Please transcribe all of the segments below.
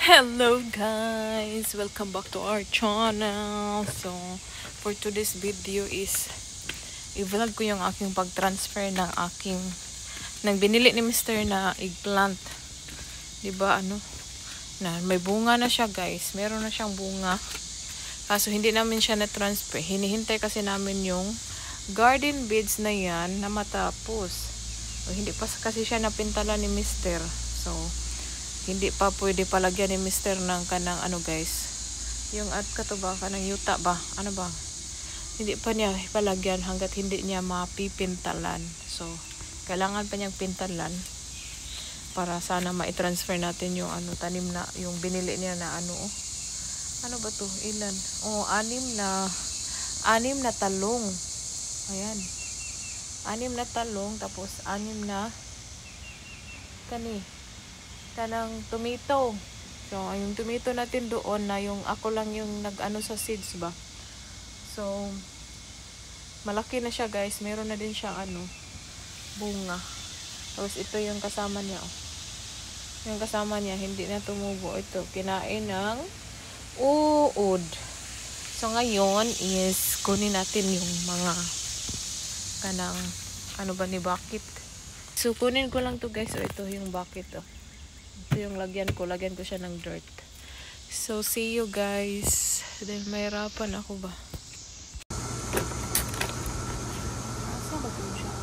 Hello guys! Welcome back to our channel. So, for today's video is i-vlog ko yung aking pag-transfer ng aking binili ni Mr. na eggplant. 'Di ba na may bunga na siya, guys. Meron na siyang bunga. Kaso hindi namin siya na-transfer. Hinihintay kasi namin yung garden beds na 'yan na matapos. Hindi pa kasi siya napintala ni Mr. So, hindi pa pwede palagyan ni Mr. ng kanang guys, yung at katuba kanang yuta ba, ba, hindi pa niya palagyan hanggat hindi niya mapipintalan. So kailangan pa niyang pintalan para sana ma-transfer natin yung tanim na yung binili niya na ano ba to, ilan, anim na talong. Ayan, 6 na talong, tapos 6 na kanang tomato. So, yung tomato natin doon na yung ako lang yung nag-ano sa seeds ba. So, malaki na siya, guys. Meron na din siyang bunga. Tapos ito yung kasama niya. Yung kasama niya, hindi na tumubo. Ito, kinain ng uod. So, ngayon is kunin natin yung mga kanang ni bucket. So, kunin ko lang to, guys. So, ito yung bucket. Ito yung lagyan ko siya ng dirt. So, see you guys. Dahil mahirapan ako ba. Saan ba ito siya?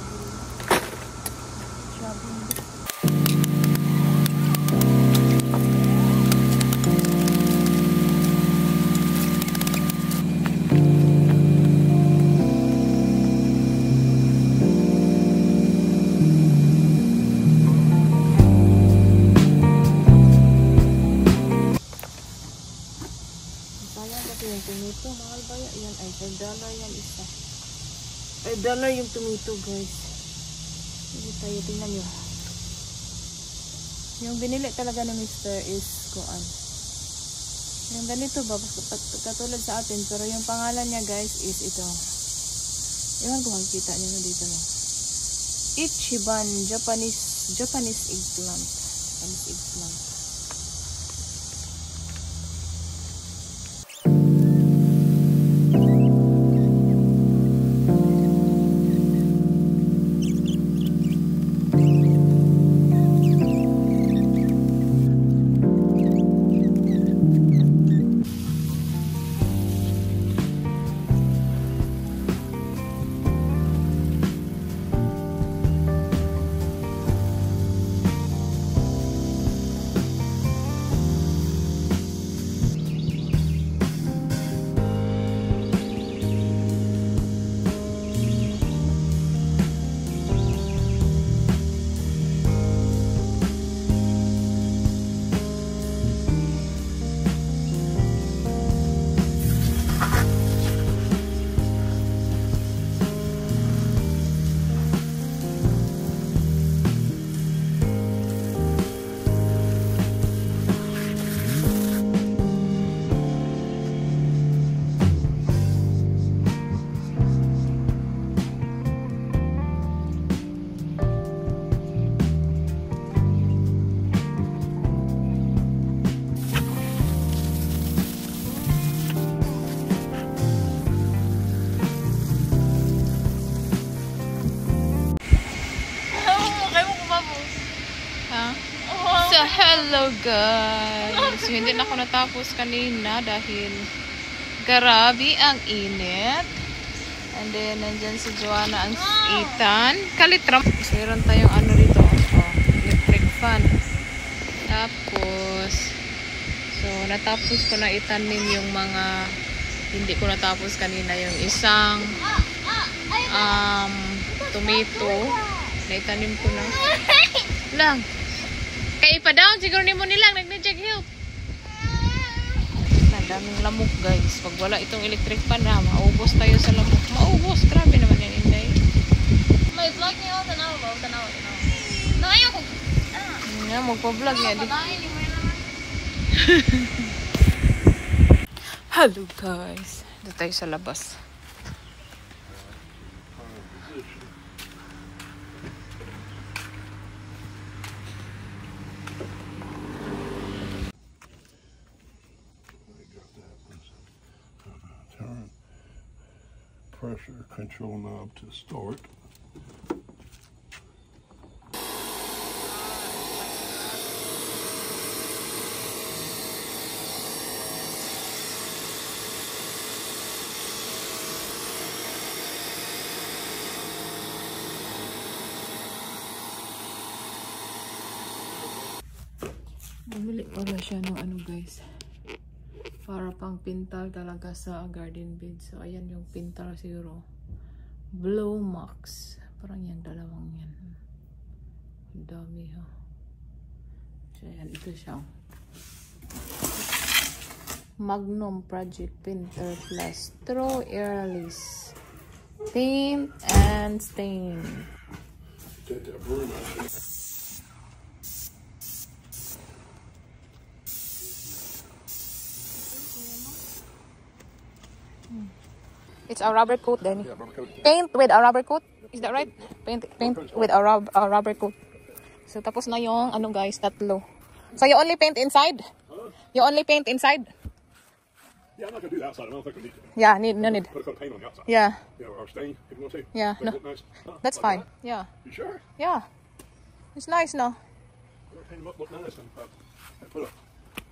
Yung tomato, mahal ba yan? Ay, $5 yan isa. $5 yung tomato, guys. Hindi tayo, tingnan nyo. Yung binili talaga ng Mr. is yung ganito ba, katulad sa atin, pero yung pangalan niya, guys, is ito. Iwan ko makikita nyo na dito, no? Ichiban Japanese eggplant. Japanese eggplant. So, hello guys! Hindi na ako natapos kanina dahil grabe ang init. And then, nandyan si Joanna ang Ethan. Kalitram. Meron tayong rito. Electric fan. Tapos, so, natapos ko na itanim yung mga hindi ko natapos kanina. Yung isang tomato na itanim ko na lang. Kaya pa-down, siguro mo nilang nag-check help. Daming lamok, guys. Pag wala itong electric fan na, maubos tayo sa lamok. Maubos, grabe naman yan, Inday. May vlog niyo, tanaw. No, ayoko. Magpa-vlog yan. Hello, guys. Dito tayo sa labas. pressure control knob to start. Bumili pala siya ng ano guys, para pang pintal talaga sa garden bed. So ayan yung pintal siguro, Blow Max, parang yung dalawang yan. Ang dami ha. So ayan, ito siya, Magnum Project Pinter Plus Throw Airless Paint and Stain. Take that broom out. It's a rubber coat then. Yeah, rubber coat. Paint with a rubber coat. Is that right? Paint with a rubber coat. So tapos na yung ano guys, tatlo. So you only paint inside? You only paint inside? Yeah, I'm not gonna do the outside. I don't think we need to. Yeah, no need. Put a coat of paint on the outside. Yeah. Yeah, or stain if you want to. Yeah, Make no. it nice. Huh? That's Like fine. that? Yeah. You sure? Yeah. It's nice now. Paint them up, look nice. And put a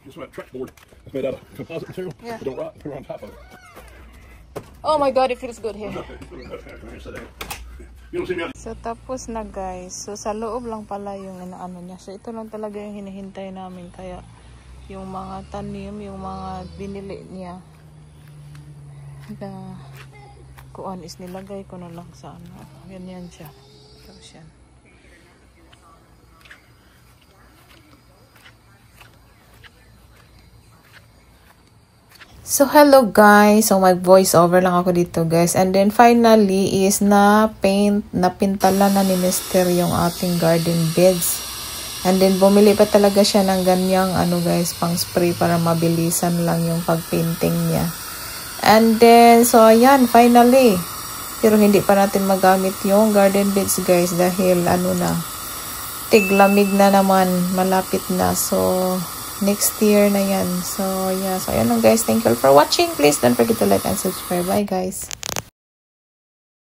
just a track board. It's made out of composite material. Yeah. But don't rot. Put it on top of it. Oh my god, it feels good here. You don't see me out. So tapos na guys. So sa loob lang pala yung inaano niya. So ito lang talaga yung hinihintay namin. Kaya yung mga tanim, yung mga binili niya na kuan is nilagay ko na lang sa ano. Ganyan siya. Tapos yan. So hello guys. So mag voice over lang ako dito guys. And then finally is na pintalan na ni Mr. yung ating garden beds. And then bumili pa talaga siya ng ganyang ano guys, pang spray para mabilisan lang yung pagpainting niya. And then so ayan, finally. Pero hindi pa natin magamit yung garden beds guys dahil ano na, tiglamig na naman, malapit na. So next year na yan. So yeah, so ayan lang guys. Thank you all for watching. Please don't forget to like and subscribe. Bye guys.